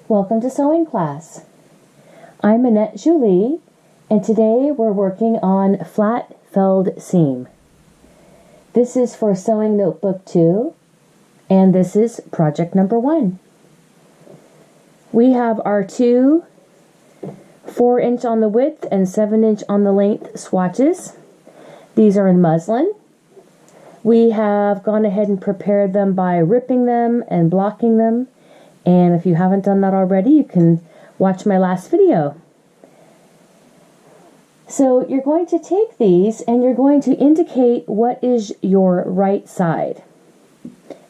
Welcome to sewing class. I'm Annette Julie, and today we're working on flat felled seam. This is for Sewing Notebook 2, and this is project number 1. We have our two 4-inch on the width and 7-inch on the length swatches. These are in muslin. We have gone ahead and prepared them by ripping them and blocking them. And if you haven't done that already, you can watch my last video. So you're going to take these and you're going to indicate what is your right side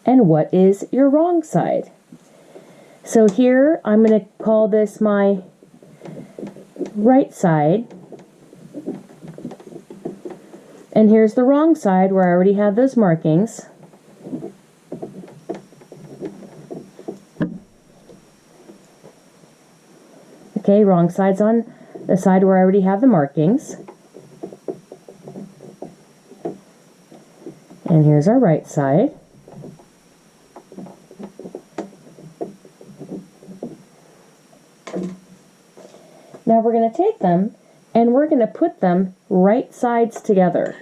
and what is your wrong side. So here I'm going to call this my right side. And here's the wrong side where I already have those markings. Okay, wrong side's on the side where I already have the markings. And here's our right side. Now we're going to take them and we're going to put them right sides together.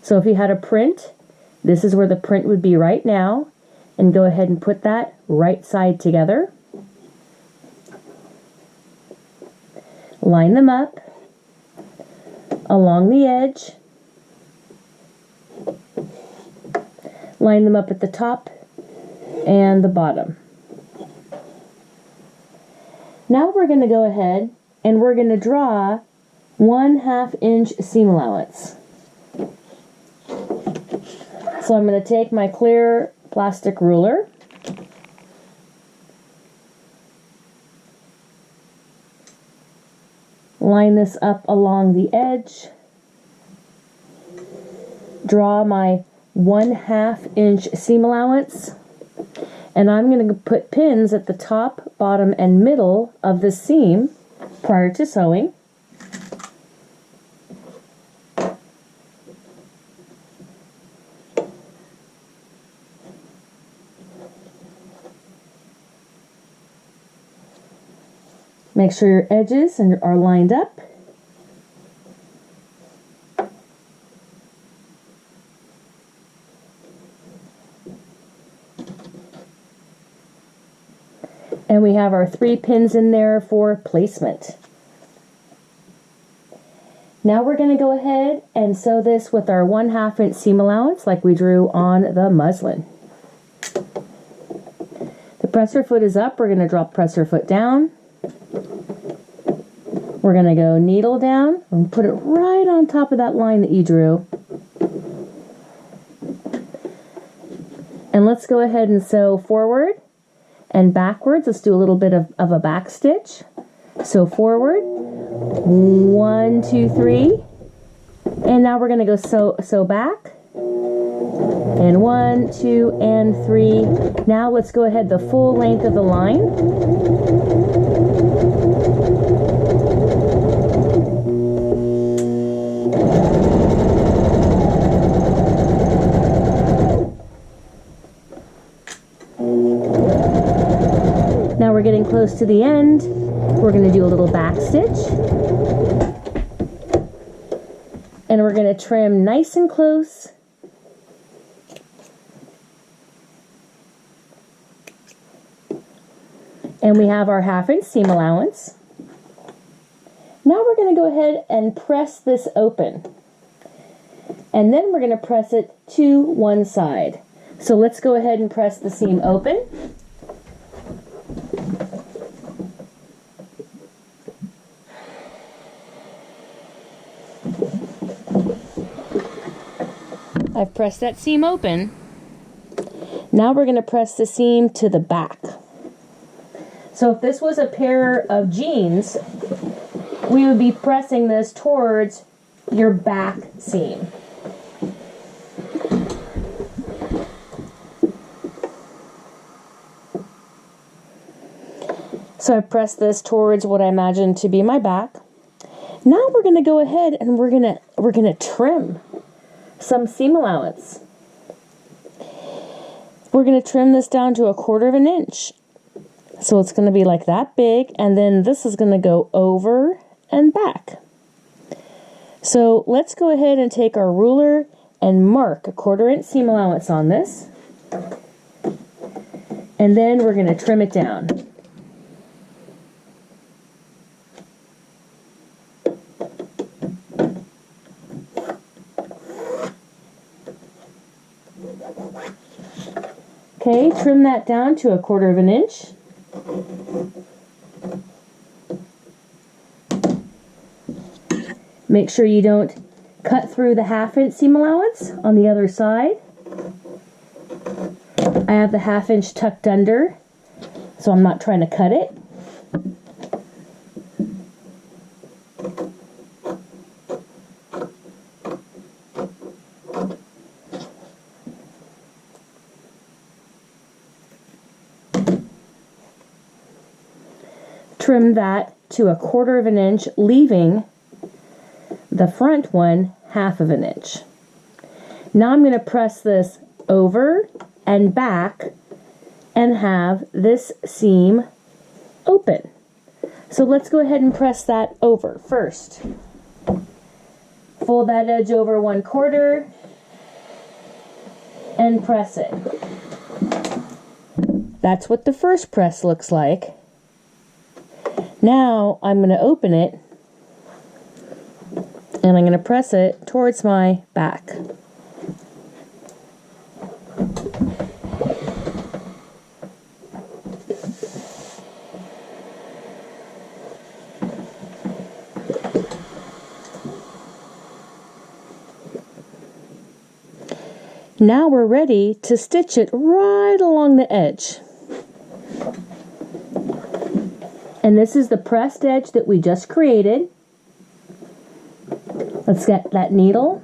So if you had a print, this is where the print would be right now, and go ahead and put that right side together. Line them up along the edge. Line them up at the top and the bottom. Now we're going to go ahead and we're going to draw 1/2 inch seam allowance. So I'm going to take my clear plastic ruler. Line this up along the edge. Draw my 1/2 inch seam allowance. And I'm going to put pins at the top, bottom, and middle of the seam prior to sewing. Make sure your edges are lined up. And we have our 3 pins in there for placement. Now we're going to go ahead and sew this with our 1/2 inch seam allowance like we drew on the muslin. The presser foot is up. We're going to drop presser foot down. We're going to go needle down and put it right on top of that line that you drew. And let's go ahead and sew forward and backwards. Let's do a little bit of a back stitch. So forward, 1, 2, 3. And now we're going to go sew back. And 1, 2, and 3. Now let's go ahead the full length of the line. Now we're getting close to the end. We're going to do a little back stitch. And we're going to trim nice and close. And we have our 1/2 inch seam allowance. Now we're going to go ahead and press this open. And then we're going to press it to one side. So let's go ahead and press the seam open. I've pressed that seam open. Now we're going to press the seam to the back. So if this was a pair of jeans, we would be pressing this towards your back seam. So I press this towards what I imagine to be my back. Now we're going to go ahead and we're going to trim some seam allowance. We're going to trim this down to 1/4 of an inch. So it's going to be like that big, and then this is going to go over and back. So let's go ahead and take our ruler and mark a 1/4 inch seam allowance on this. And then we're going to trim it down. Okay, trim that down to 1/4 of an inch. Make sure you don't cut through the 1/2 inch seam allowance on the other side. I have the 1/2 inch tucked under, so I'm not trying to cut it. Trim that to 1/4 of an inch, leaving the front one 1/2 of an inch. Now I'm going to press this over and back and have this seam open. So let's go ahead and press that over first. Fold that edge over 1/4 and press it. That's what the first press looks like. Now I'm going to open it and I'm going to press it towards my back. Now we're ready to stitch it right along the edge. And this is the pressed edge that we just created. Let's get that needle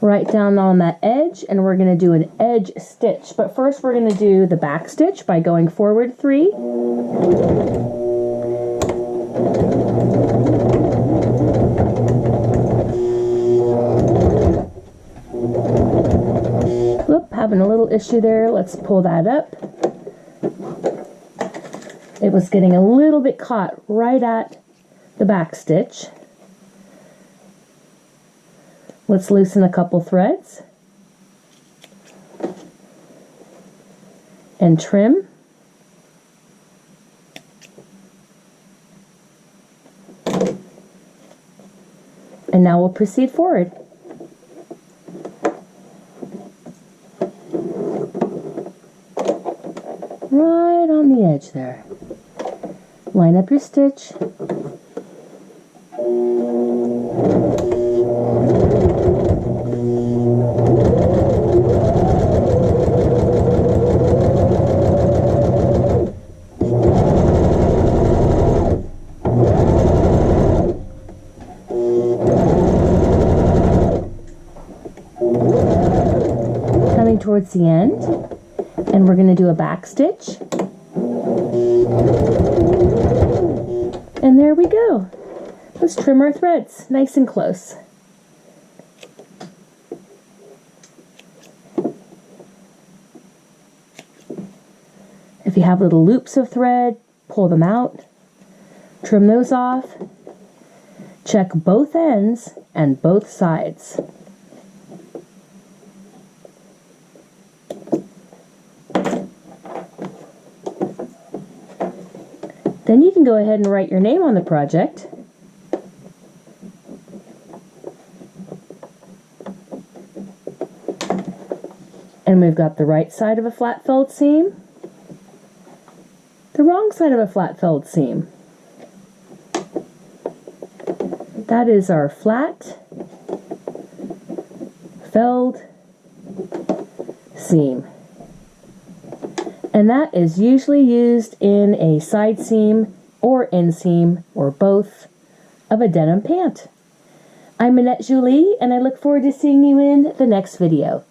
right down on that edge, and we're going to do an edge stitch. But first we're going to do the back stitch by going forward 3. Whoop, having a little issue there. Let's pull that up. It was getting a little bit caught right at the back stitch. Let's loosen a couple threads and trim. And now we'll proceed forward. Right on the edge there. Line up your stitch. Coming towards the end, and we're going to do a back stitch. And there we go. Let's trim our threads nice and close. If you have little loops of thread, pull them out, trim those off, check both ends and both sides. Then you can go ahead and write your name on the project. And we've got the right side of a flat felled seam, the wrong side of a flat felled seam. That is our flat felled seam. And that is usually used in a side seam or inseam or both of a denim pant. I'm Annette Julie, and I look forward to seeing you in the next video.